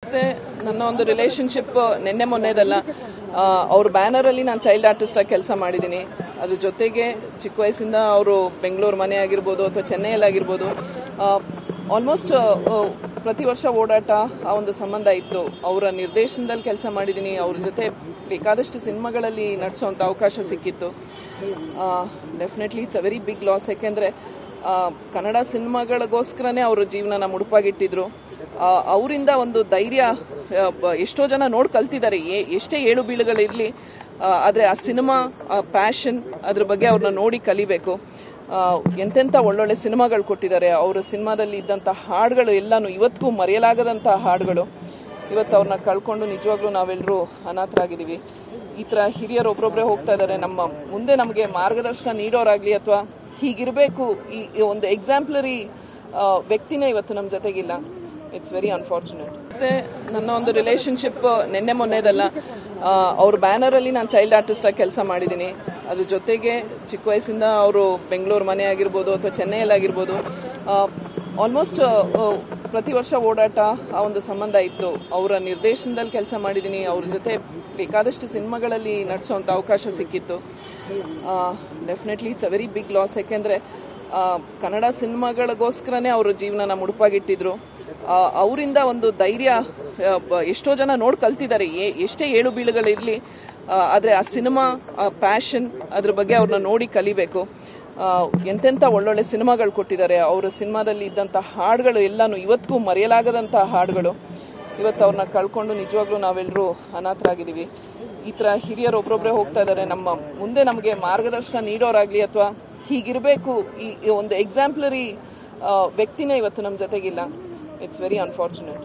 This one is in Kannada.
ಮತ್ತೆ ನನ್ನ ಒಂದು ರಿಲೇಶನ್ಶಿಪ್ ನಿನ್ನೆ ಮೊನ್ನೆದಲ್ಲ. ಅವ್ರ ಬ್ಯಾನರ್ ಅಲ್ಲಿ ನಾನು ಚೈಲ್ಡ್ ಆರ್ಟಿಸ್ಟ್ ಆಗಿ ಕೆಲಸ ಮಾಡಿದ್ದೀನಿ. ಅದ್ರ ಜೊತೆಗೆ ಚಿಕ್ಕ ವಯಸ್ಸಿಂದ ಅವರು ಬೆಂಗಳೂರು ಮನೆ ಆಗಿರ್ಬೋದು ಅಥವಾ ಚೆನ್ನೈಯಲ್ಲಿ ಆಗಿರ್ಬೋದು, ಆಲ್ಮೋಸ್ಟ್ ಪ್ರತಿ ವರ್ಷ ಓಡಾಟ ಆ ಒಂದು ಸಂಬಂಧ ಇತ್ತು. ಅವರ ನಿರ್ದೇಶನದಲ್ಲಿ ಕೆಲಸ ಮಾಡಿದ್ದೀನಿ. ಅವ್ರ ಜೊತೆ ಬೇಕಾದಷ್ಟು ಸಿನಿಮಾಗಳಲ್ಲಿ ನಟಿಸೋಂಥ ಅವಕಾಶ ಸಿಕ್ಕಿತ್ತು. Definitely it's a very big loss. ಯಾಕೆಂದರೆ ಕನ್ನಡ ಸಿನಿಮಾಗಳಿಗೋಸ್ಕರನೇ ಅವರು ಜೀವನನ ಮುಡುಪಾಗಿಟ್ಟಿದ್ರು. ಅವರಿಂದ ಒಂದು ಧೈರ್ಯ ಎಷ್ಟೋ ಜನ ನೋಡಿ ಕಲ್ತಿದ್ದಾರೆ. ಎಷ್ಟೇ ಏಳು ಬೀಳುಗಳಿರಲಿ, ಆದರೆ ಆ ಸಿನಿಮಾ ಪ್ಯಾಷನ್ ಅದ್ರ ಬಗ್ಗೆ ಅವ್ರನ್ನ ನೋಡಿ ಕಲಿಬೇಕು. ಎಂತೆಂಥ ಒಳ್ಳೊಳ್ಳೆ ಸಿನಿಮಾಗಳು ಕೊಟ್ಟಿದ್ದಾರೆ. ಅವರ ಸಿನಿಮಾದಲ್ಲಿ ಇದ್ದಂಥ ಹಾಡುಗಳು ಎಲ್ಲಾನು ಇವತ್ತಿಗೂ ಮರೆಯಲಾಗದಂಥ ಹಾಡುಗಳು. ಇವತ್ತು ಅವ್ರನ್ನ ಕಳ್ಕೊಂಡು ನಿಜವಾಗ್ಲೂ ನಾವೆಲ್ಲರೂ ಅನಾಥರಾಗಿದ್ದೀವಿ. ಈ ಥರ ಹಿರಿಯರು ಒಬ್ಬರೊಬ್ಬರೇ ಹೋಗ್ತಾ ಇದ್ದಾರೆ. ನಮ್ಮ ಮುಂದೆ ನಮಗೆ ಮಾರ್ಗದರ್ಶನ ನೀಡೋರಾಗಲಿ ಅಥವಾ ಹೀಗಿರಬೇಕು ಈ ಒಂದು ಎಕ್ಸಾಂಪ್ಲರಿ ವ್ಯಕ್ತಿನೇ ಇವತ್ತು ನಮ್ಮ ಜೊತೆಗಿಲ್ಲ. It's very unfortunate. ಮತ್ತೆ ನನ್ನ ಒಂದು ರಿಲೇಶನ್ಶಿಪ್ ನಿನ್ನೆ ಮೊನ್ನೆದಲ್ಲ. ಅವ್ರ ಬ್ಯಾನರ್ ಅಲ್ಲಿ ನಾನು ಚೈಲ್ಡ್ ಆರ್ಟಿಸ್ಟ್ ಆಗಿ ಕೆಲಸ ಮಾಡಿದ್ದೀನಿ. ಅದ್ರ ಜೊತೆಗೆ ಚಿಕ್ಕ ವಯಸ್ಸಿಂದ ಅವರು ಬೆಂಗಳೂರು ಮನೆ ಆಗಿರ್ಬೋದು ಅಥವಾ ಚೆನ್ನೈಯಲ್ಲಿ ಆಗಿರ್ಬೋದು, ಆಲ್ಮೋಸ್ಟ್ ಪ್ರತಿ ವರ್ಷ ಓಡಾಟ ಆ ಒಂದು ಸಂಬಂಧ ಇತ್ತು. ಅವರ ನಿರ್ದೇಶನದಲ್ಲಿ ಕೆಲಸ ಮಾಡಿದ್ದೀನಿ. ಅವ್ರ ಜೊತೆ ಬೇಕಾದಷ್ಟು ಸಿನಿಮಾಗಳಲ್ಲಿ ನಟಿಸೋಂಥ ಅವಕಾಶ ಸಿಕ್ಕಿತ್ತು. Definitely it's a very big loss. ಯಾಕೆಂದರೆ ಕನ್ನಡ ಸಿನಿಮಾಗಳಿಗೋಸ್ಕರನೇ ಅವರು ಜೀವನನ ಮುಡುಪಾಗಿಟ್ಟಿದ್ರು. ಅವರಿಂದ ಒಂದು ಧೈರ್ಯ ಎಷ್ಟೋ ಜನ ನೋಡಿ ಕಲ್ತಿದ್ದಾರೆ. ಎಷ್ಟೇ ಏಳು ಬೀಳುಗಳಿರಲಿ, ಆದರೆ ಆ ಸಿನಿಮಾ ಪ್ಯಾಷನ್ ಅದ್ರ ಬಗ್ಗೆ ಅವ್ರನ್ನ ನೋಡಿ ಕಲಿಬೇಕು. ಎಂತೆಂಥ ಒಳ್ಳೊಳ್ಳೆ ಸಿನಿಮಾಗಳು ಕೊಟ್ಟಿದ್ದಾರೆ. ಅವರ ಸಿನಿಮಾದಲ್ಲಿ ಇದ್ದಂಥ ಹಾಡುಗಳು ಎಲ್ಲಾನು ಇವತ್ತಿಗೂ ಮರೆಯಲಾಗದಂಥ ಹಾಡುಗಳು. ಇವತ್ತು ಅವ್ರನ್ನ ಕಳ್ಕೊಂಡು ನಿಜವಾಗ್ಲೂ ನಾವೆಲ್ಲರೂ ಅನಾಥರಾಗಿದ್ದೀವಿ. ಈ ಥರ ಹಿರಿಯರು ಒಬ್ಬರೊಬ್ಬರೇ ಹೋಗ್ತಾ ಇದ್ದಾರೆ. ನಮ್ಮ ಮುಂದೆ ನಮಗೆ ಮಾರ್ಗದರ್ಶನ ನೀಡೋರಾಗಲಿ ಅಥವಾ ಹೀಗಿರಬೇಕು ಈ ಒಂದು ಎಕ್ಸಾಂಪ್ಲರಿ ವ್ಯಕ್ತಿನೇ ಇವತ್ತು ನಮ್ಮ ಜೊತೆಗಿಲ್ಲ. It's very unfortunate.